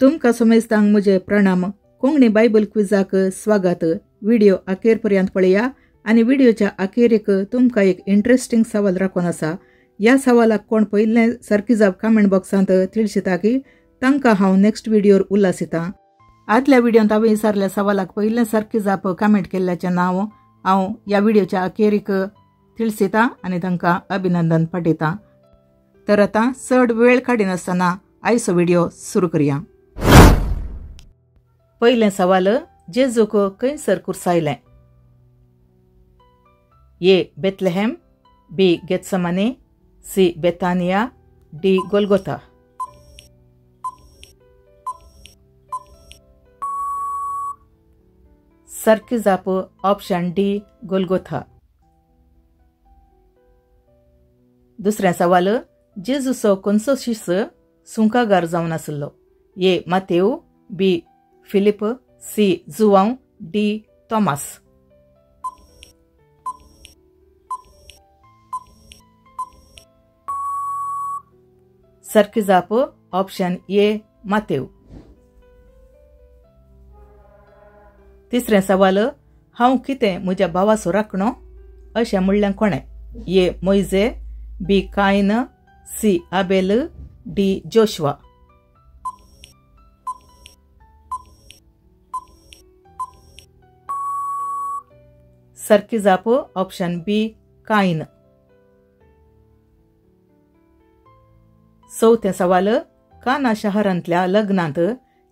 तुमकां समेस्तांक म्हजे प्रणाम. कोंकणी बायबल क्विजाक स्वागत. व्हिडिओ अखेरपर्यंत पळया आनी व्हिडिओच्या अखेरेक तुमकां एक इंटरेस्टिंग सवाल राखून आसा. ह्या सवालाक कोण पयलें सारकी जाप कमेंट बॉक्सांत तिळशिता की तांकां हांव नेक्स्ट व्हिडिओर उल्हासितां. आदल्या व्हिडिओंत हांवें विचारल्या सवालाक पयलें सारकी जाप कमेंट केल्ल्याचें नांव हांव ह्या व्हिडिओच्या अखेरीक तिळसितां आनी तांकां अभिनंदन पाठयतां. तर आतां चड वेळ काडिनासतना आयचो व्हिडिओ सुरू करया. पयलें सवाल, जेजूक खंयसर कुर्सायलें? ए. बेथलेहेम, बी. गेत्समने, सी. बेतानिया, डी. गोल्गोथा. सारकी जाप ऑप्शन डी. गोल्गोथा. दुसरें सवाल, जेजूचो खंयचो शिष्य सुंकागार जावन आसलो? ए. मातेव, बी. Philip, C. जुआंव, डी. तोमास. सारकी जाप ऑप्शन ए. मातेव. तिसरें सवाल, हांव कितें म्हज्या भावाचो राखणो अशें म्हणलें कोणें? ए. मोइजे, बी. कायन, सी. Abel, D. जोशुआ. सारकी जाप ऑप्शन बी. कायन. चौथें सवाल, काना शारांतल्या लग्नांत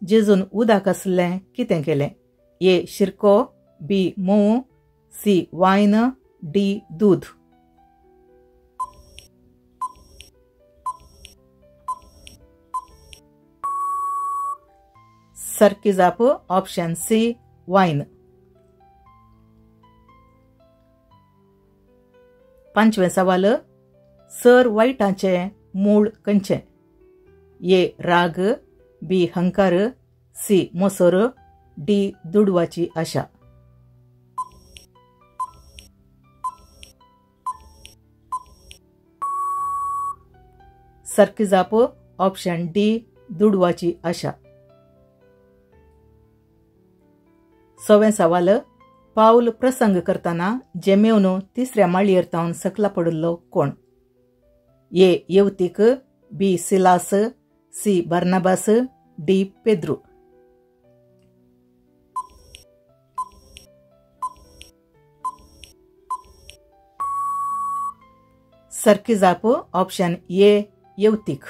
जेजून उदक आसलें कितें केलें? ए. शिरको, बी. मोव, सी. वायन, डी. दूध. सारकी जाप ऑप्शन सी. वायन. पांचवें सवाल, सर वायटाचें मूळ खंयचें? ए. राग, बी. हंकार, सी. मोसोर, डी. दुडवाची आशा. सारकी जाप ऑप्शन डी. दुडवाची आशा. सवें सवाल, पाऊल प्रसंग करतना जेमेवन तिसऱ्या माळयेर तावन सकला पडलो कोण? ए. येवतीक, B. Silas, C. Barnabas, D. पेद्रू. सारकी जाप ऑप्शन ए. येवतीक.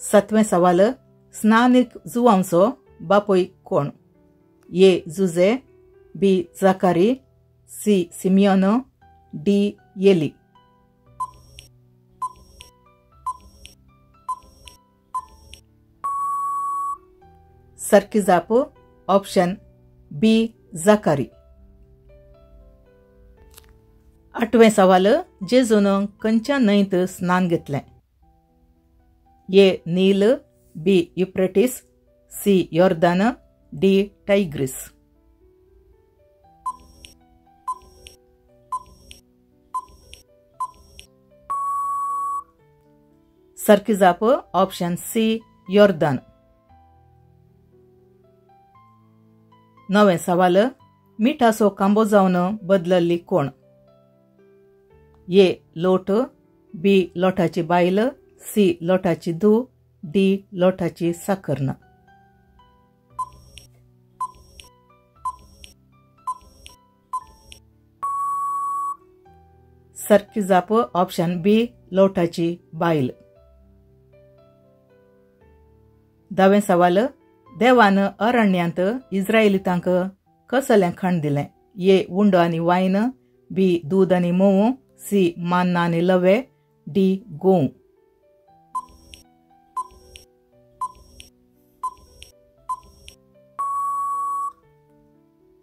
सातवें सवाल, स्नानीक जुआंवचो बापोय कोण? ए. जुजे, बी. जाकारी, सी. सिमियोन, डी. येली. सारकी जाप ऑप्शन बी. जाकारी. आठवें सवाल, जेजून खंयच्या न्हंयत स्नान घेतलें? A. Nile, B. Euphrates, C. योर्दान, डी. टायग्रीस. सारकी जाप ऑप्शन सी. योर्दान. नवें सवाल, मिठाचो कांबो जावन बदलली कोण? ए. लोट, बी. लोटाची बायल, सी. लोटाची धूव, डी. लोटाची साकर्ण. सारकी जाप ऑप्शन बी. लोटाची बायल. दावें सवाल, देवान अरण्यांत इस्रायलितांक कसलें खाण दिलें? ए. उंड आनी वायन, बी. दूद आनी मोव, सी. मान्ना आनी लवे, डी. गोव.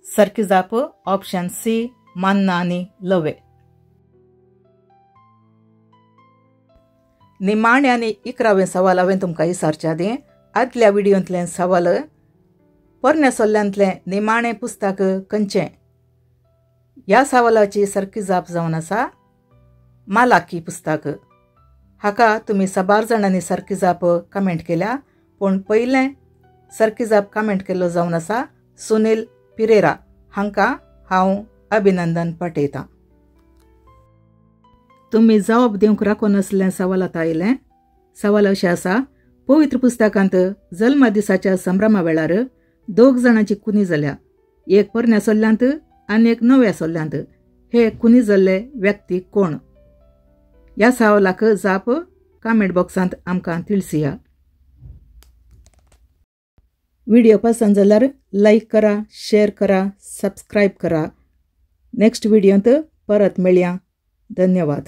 सारकी जाप ऑप्शन सी. मान्ना आनी लवे. निमाणे आनी 11वें सवाल हांवें तुमकां विचारच्या आदी आदल्या व्हिडिओंतलें सवाल, पोरण्या सोल्ल्यांतलें निमाणें पुस्तक खंयचें? ह्या सवालाची सारकी जाप जावन आसा मालाकी पुस्तक. हाका तुम्ही 12 जाणांनी सारकी जाप कमेंट केल्या, पण पयलें सारकी जाप कमेंट केल्लो जावन आसा सुनील पिरेरा हांकां हांव अभिनंदन पाठयतां. तुम्ही जबाब दिवंक राखून असलें सवाल आतां आयलें. सवाल अशें आसा, पवित्र पुस्तकांत जल्मा दिसाच्या संभ्रमा वेळार 2 जाणांची कुनी जाल्या, एक पोरण्या सोल्ल्यांत आनी एक नव्या सोल्ल्यांत. हे कुनी जाल्ले व्यक्ती कोण? ह्या सवालाक जाप कमेंट बॉक्सांत आमकां तिळसिया. व्हिडिओ पसंद जाल्यार लाईक करा, शेअर करा, सबस्क्राईब करा. नेक्स्ट व्हिडिओंत परत मेळया. धन्यवाद.